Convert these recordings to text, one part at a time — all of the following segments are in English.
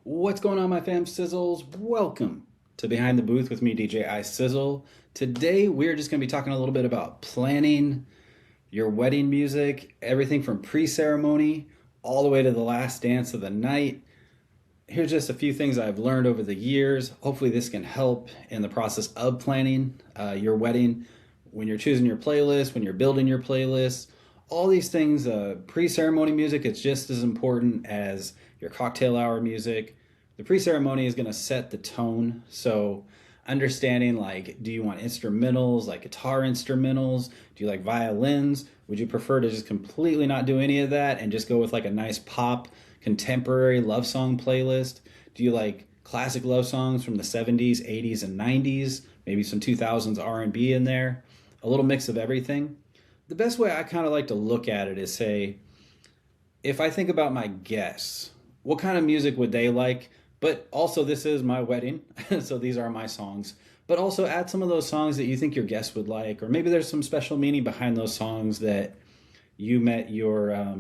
What's going on, my fam sizzles? Welcome to Behind the Booth with me, DJ iSizzle. Today, we're just going to be talking a little bit about planning your wedding music, everything from pre ceremony all the way to the last dance of the night. Here's just a few things I've learned over the years. Hopefully, this can help in the process of planning your wedding. When you're choosing your playlist, when you're building your playlist, all these things, pre ceremony music, it's just as important as your cocktail hour music. The pre ceremony is going to set the tone. So, understanding like, do you want instrumentals, like guitar instrumentals? Do you like violins? Would you prefer to just completely not do any of that and just go with like a nice pop contemporary love song playlist? Do you like classic love songs from the 70s, 80s, and 90s? Maybe some 2000s R&B in there. A little mix of everything. The best way I kind of like to look at it is say, if I think about my guests, what kind of music would they like? But also, this is my wedding, so these are my songs. But also add some of those songs that you think your guests would like, or maybe there's some special meaning behind those songs that you met your,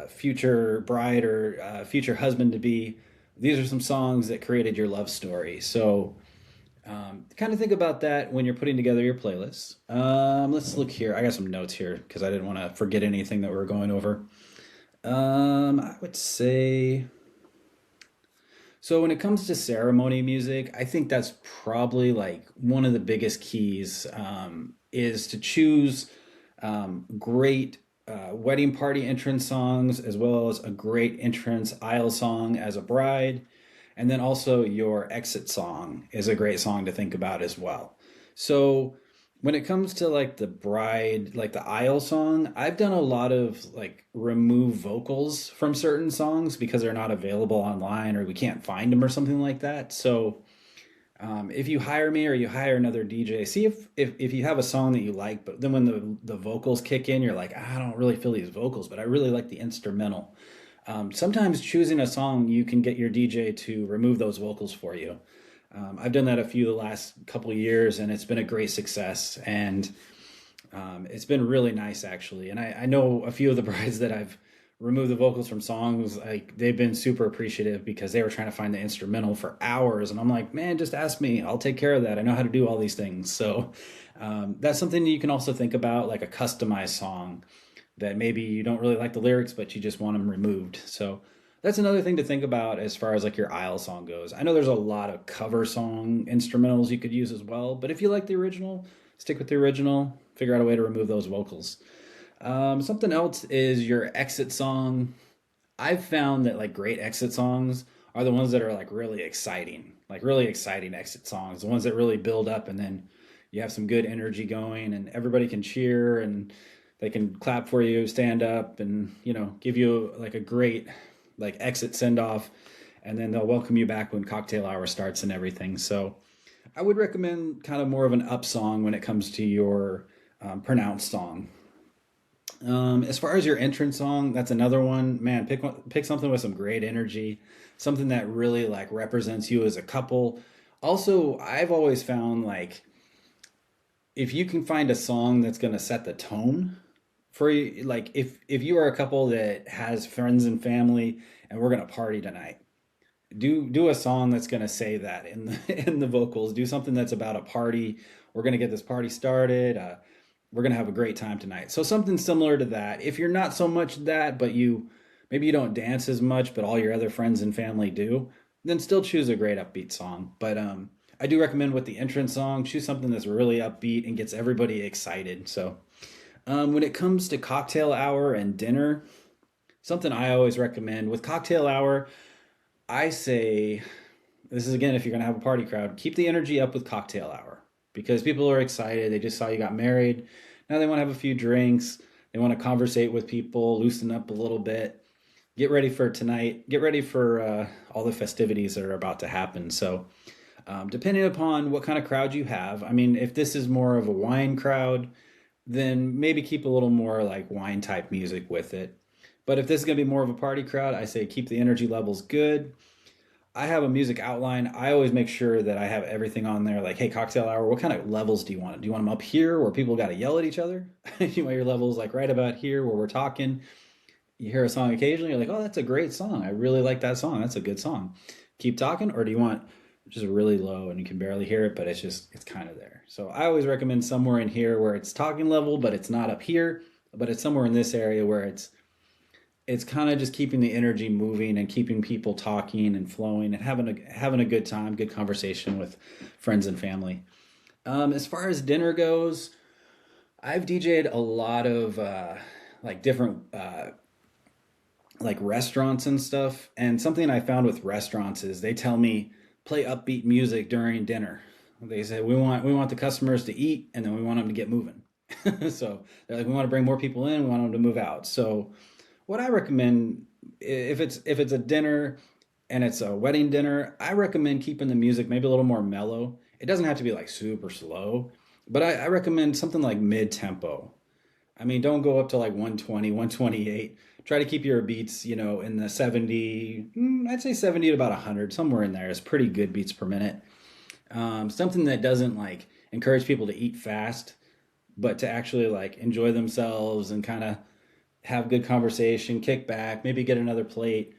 future bride or future husband to be. These are some songs that created your love story. So, kind of think about that when you're putting together your playlist. Let's look here. I got some notes here because I didn't want to forget anything that we were going over. I would say. So when it comes to ceremony music, I think that's probably like one of the biggest keys is to choose great wedding party entrance songs as well as a great entrance aisle song as a bride. And then also your exit song is a great song to think about as well. So when it comes to like the bride, like the aisle song, I've done a lot of like remove vocals from certain songs because they're not available online or we can't find them or something like that. So if you hire me or you hire another DJ, see if you have a song that you like, but then when the vocals kick in, you're like, I don't really feel these vocals, but I really like the instrumental. Sometimes choosing a song, you can get your DJ to remove those vocals for you. I've done that a few the last couple of years, and it's been a great success. And it's been really nice, actually. And I know a few of the brides that I've removed the vocals from songs, like they've been super appreciative because they were trying to find the instrumental for hours. And I'm like, man, just ask me. I'll take care of that. I know how to do all these things. So that's something you can also think about, like a customized song that maybe you don't really like the lyrics, but you just want them removed. So that's another thing to think about as far as like your aisle song goes. I know there's a lot of cover song instrumentals you could use as well, but if you like the original, stick with the original, figure out a way to remove those vocals. Something else is your exit song. I've found that like great exit songs are the ones that are like really exciting exit songs, the ones that really build up and then you have some good energy going and everybody can cheer and they can clap for you, stand up and, give you like a great like exit send off and then they'll welcome you back when cocktail hour starts and everything. So I would recommend kind of more of an up song when it comes to your pronounced song. As far as your entrance song, that's another one. Man, pick something with some great energy, something that really like represents you as a couple. Also, I've always found like if you can find a song that's going to set the tone for you, like if you are a couple that has friends and family and we're going to party tonight, do a song that's going to say that in the in the vocals. Do something that's about a party. We're going to get this party started. We're going to have a great time tonight. So something similar to that. If you're not so much that, but maybe you don't dance as much, but all your other friends and family do, then still choose a great upbeat song. But I do recommend with the entrance song, choose something that's really upbeat and gets everybody excited. So when it comes to cocktail hour and dinner, something I always recommend with cocktail hour, I say, this is again, if you're going to have a party crowd, keep the energy up with cocktail hour because people are excited. They just saw you got married. Now they want to have a few drinks. They want to conversate with people, loosen up a little bit, get ready for tonight, get ready for all the festivities that are about to happen. So depending upon what kind of crowd you have, I mean, if this is more of a wine crowd, then maybe keep a little more like wine type music with it. But if this is going to be more of a party crowd, I say keep the energy levels good. I have a music outline. I always make sure that I have everything on there. Like, hey, cocktail hour, what kind of levels do you want? Do you want them up here where people got to yell at each other? You want your levels like right about here where we're talking? you hear a song occasionally, you're like, oh, that's a great song. I really like that song. That's a good song. Keep talking, or do you want just really low and you can barely hear it, but it's kind of there. So I always recommend somewhere in here where it's talking level, but it's not up here, but it's somewhere in this area where it's kind of just keeping the energy moving and keeping people talking and flowing and having a good time, good conversation with friends and family. As far as dinner goes, I've DJ'd a lot of like different like restaurants and stuff. And something I found with restaurants is they tell me play upbeat music during dinner. They say we want the customers to eat and then we want them to get moving. So they're like we want to bring more people in, we want them to move out. So what I recommend if it's a dinner and it's a wedding dinner, I recommend keeping the music maybe a little more mellow. It doesn't have to be like super slow, but I recommend something like mid tempo. I mean, don't go up to like 120, 128. Try to keep your beats, in the 70, I'd say 70 to about 100, somewhere in there is pretty good beats per minute. Something that doesn't like encourage people to eat fast, but to actually like enjoy themselves and kind of have good conversation, kick back, maybe get another plate.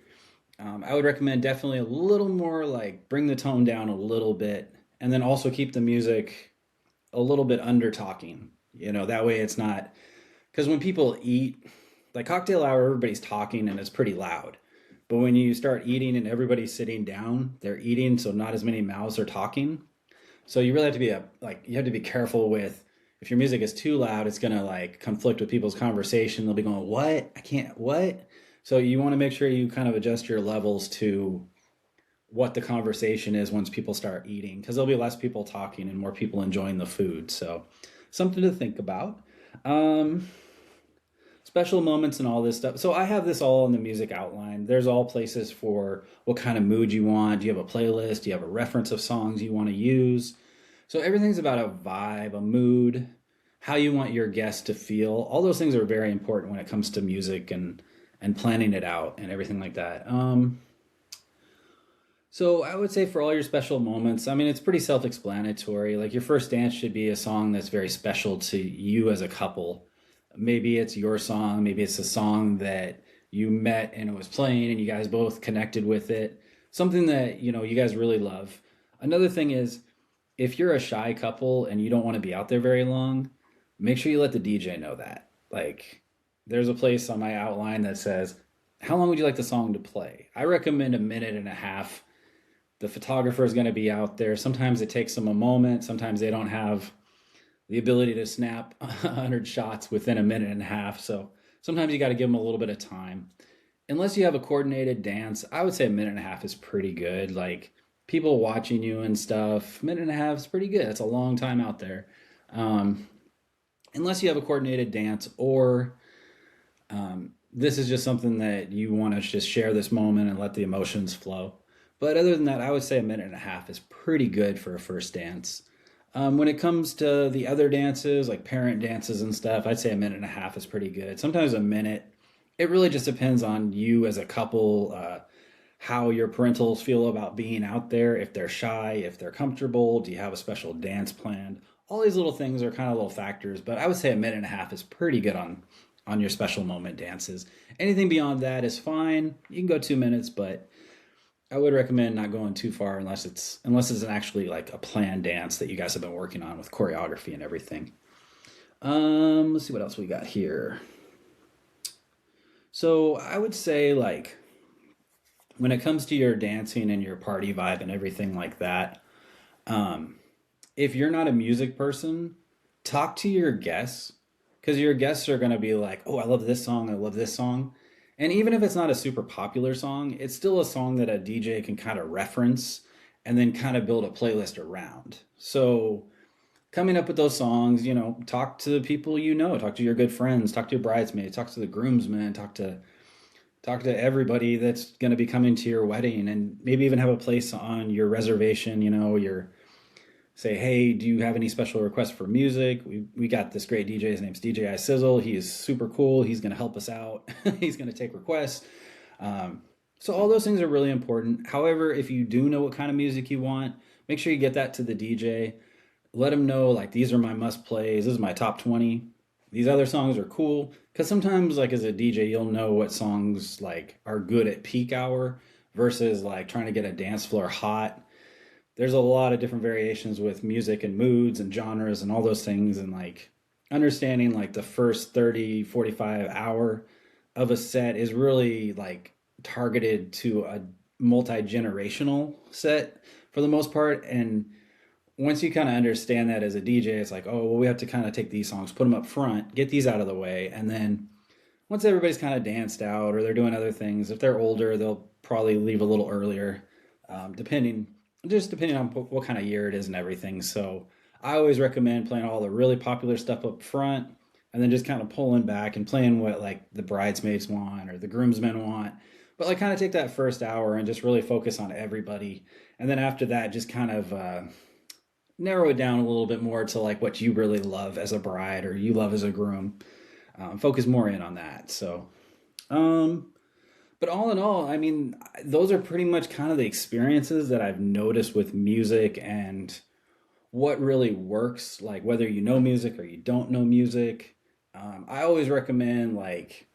I would recommend definitely a little more like bring the tone down a little bit and then also keep the music a little bit under talking. That way it's not because when people eat, like cocktail hour, everybody's talking and it's pretty loud. But when you start eating and everybody's sitting down, they're eating, so not as many mouths are talking. So you really have to be you have to be careful with if your music is too loud, it's gonna like conflict with people's conversation. They'll be going, "What? I can't. What?" So you want to make sure you kind of adjust your levels to what the conversation is once people start eating, because there'll be less people talking and more people enjoying the food. So something to think about. Um, Special moments and all this stuff. So I have this all in the music outline. There's all places for what kind of mood you want. Do you have a playlist? Do you have a reference of songs you want to use? So everything's about a vibe, a mood, how you want your guest to feel. All those things are very important when it comes to music and planning it out and everything like that. So I would say for all your special moments, I mean, it's pretty self-explanatory. Like your first dance should be a song that's very special to you as a couple. Maybe it's your song, maybe it's a song that you met and it was playing and you guys both connected with it. Something that, you guys really love. Another thing is if you're a shy couple and you don't want to be out there very long, make sure you let the DJ know that. Like there's a place on my outline that says, how long would you like the song to play? I recommend a minute and a half. The photographer is going to be out there. Sometimes it takes them a moment. Sometimes they don't have the ability to snap 100 shots within a minute and a half. So sometimes you got to give them a little bit of time. Unless you have a coordinated dance, I would say a minute and a half is pretty good. Like people watching you and stuff, minute and a half is pretty good. It's a long time out there. Unless you have a coordinated dance or this is just something that you want to just share this moment and let the emotions flow. But other than that, I would say a minute and a half is pretty good for a first dance. When it comes to the other dances, like parent dances and stuff, I'd say a minute and a half is pretty good. Sometimes a minute. It really just depends on you as a couple, how your parentals feel about being out there, if they're shy, if they're comfortable, do you have a special dance planned? All these little things are kind of little factors, but I would say a minute and a half is pretty good on your special moment dances. Anything beyond that is fine. You can go 2 minutes, but I would recommend not going too far unless it's actually like a planned dance that you guys have been working on with choreography and everything. Let's see what else we got here. So I would say like when it comes to your dancing and your party vibe and everything like that, if you're not a music person, talk to your guests because your guests are going to be like, oh, I love this song. I love this song. And even if it's not a super popular song, it's still a song that a DJ can kind of reference and then kind of build a playlist around. So coming up with those songs, talk to people talk to your good friends, talk to your bridesmaids, talk to the groomsmen, talk to everybody that's going to be coming to your wedding and maybe even have a place on your reservation, say, hey, do you have any special requests for music? We got this great DJ. His name's DJ iSizzle. He is super cool. He's going to help us out. He's going to take requests. So all those things are really important. However, if you do know what kind of music you want, make sure you get that to the DJ. Let him know, like, these are my must plays. This is my top 20. These other songs are cool. Because sometimes, like as a DJ, you'll know what songs like are good at peak hour versus like trying to get a dance floor hot. There's a lot of different variations with music and moods and genres and all those things, and like understanding like the first 30, 45 hour of a set is really like targeted to a multi-generational set for the most part. And once you kind of understand that as a DJ, it's like, oh, well, we have to kind of take these songs, put them up front, get these out of the way, and then once everybody's kind of danced out or they're doing other things, if they're older, they'll probably leave a little earlier, depending depending on what kind of year it is and everything. So I always recommend playing all the really popular stuff up front, and then just kind of pulling back and playing what like the bridesmaids want or the groomsmen want. But like kind of take that first hour and just really focus on everybody, and then after that, just kind of narrow it down a little bit more to like what you really love as a bride or you love as a groom. Focus more in on that. So, but all in all, I mean, those are pretty much kind of the experiences that I've noticed with music and what really works, like whether you know music or you don't know music. I always recommend like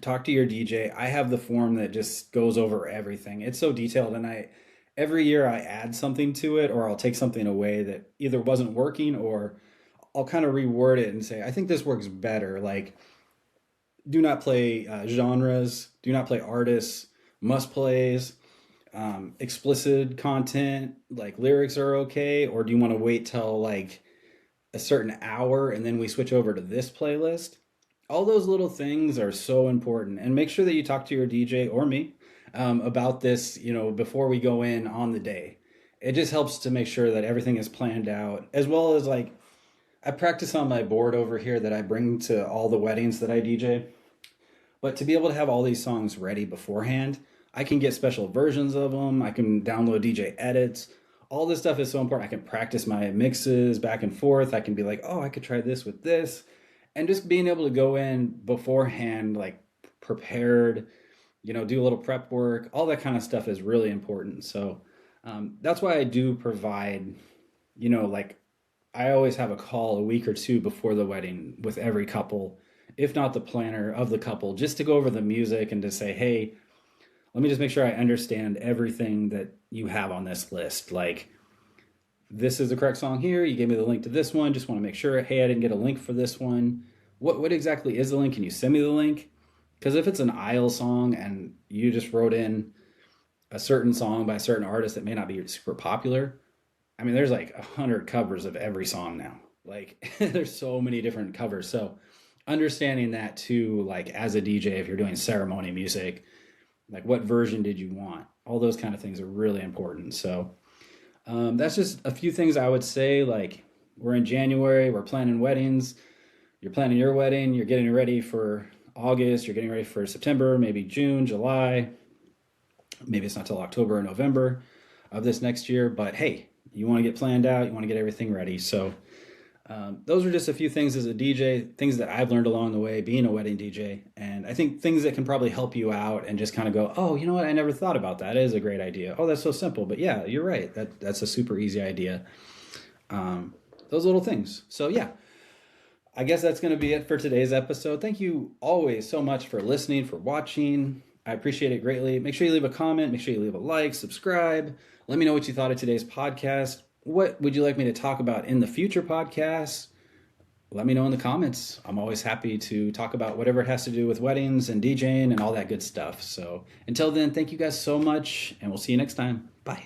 talk to your DJ. I have the form that just goes over everything. It's so detailed, and I every year I add something to it, or I'll take something away that either wasn't working, or I'll kind of reword it and say, I think this works better. Like, do not play genres, do not play artists, must plays, explicit content, like lyrics are okay, or do you want to wait till like a certain hour and then we switch over to this playlist? All those little things are so important, and make sure that you talk to your DJ or me about this, before we go in on the day. It just helps to make sure that everything is planned out, as well as like I practice on my board over here that I bring to all the weddings that I DJ. But to be able to have all these songs ready beforehand, I can get special versions of them. I can download DJ edits. All this stuff is so important. I can practice my mixes back and forth. I can be like, oh, I could try this with this. And just being able to go in beforehand, like prepared, do a little prep work, all that kind of stuff is really important. So that's why I do provide, like I always have a call a week or two before the wedding with every couple, if not the planner of the couple, just to go over the music and to say, hey, let me just make sure I understand everything that you have on this list. Like, this is the correct song here. You gave me the link to this one. Just want to make sure, hey, I didn't get a link for this one. What exactly is the link? Can you send me the link? Because if it's an aisle song and you just wrote in a certain song by a certain artist that may not be super popular, I mean, there's like 100 covers of every song now. Like, there's so many different covers. So understanding that too, like as a DJ, if you're doing ceremony music, like what version did you want? All those kind of things are really important. So that's just a few things I would say. Like, we're in January, we're planning weddings. You're planning your wedding, you're getting ready for August, you're getting ready for September, maybe June, July. Maybe it's not till October or November of this next year, but hey, you want to get planned out, you want to get everything ready. So those are just a few things as a DJ, things that I've learned along the way being a wedding DJ. And I think things that can probably help you out and just kind of go, oh, you know what? I never thought about that. It is a great idea. Oh, that's so simple. But yeah, you're right. That's a super easy idea. Those little things. So yeah, I guess that's going to be it for today's episode. Thank you always so much for listening, for watching. I appreciate it greatly. Make sure you leave a comment. Make sure you leave a like, subscribe. Let me know what you thought of today's podcast. What would you like me to talk about in the future podcasts? Let me know in the comments. I'm always happy to talk about whatever it has to do with weddings and DJing and all that good stuff. So until then, thank you guys so much, and we'll see you next time. Bye.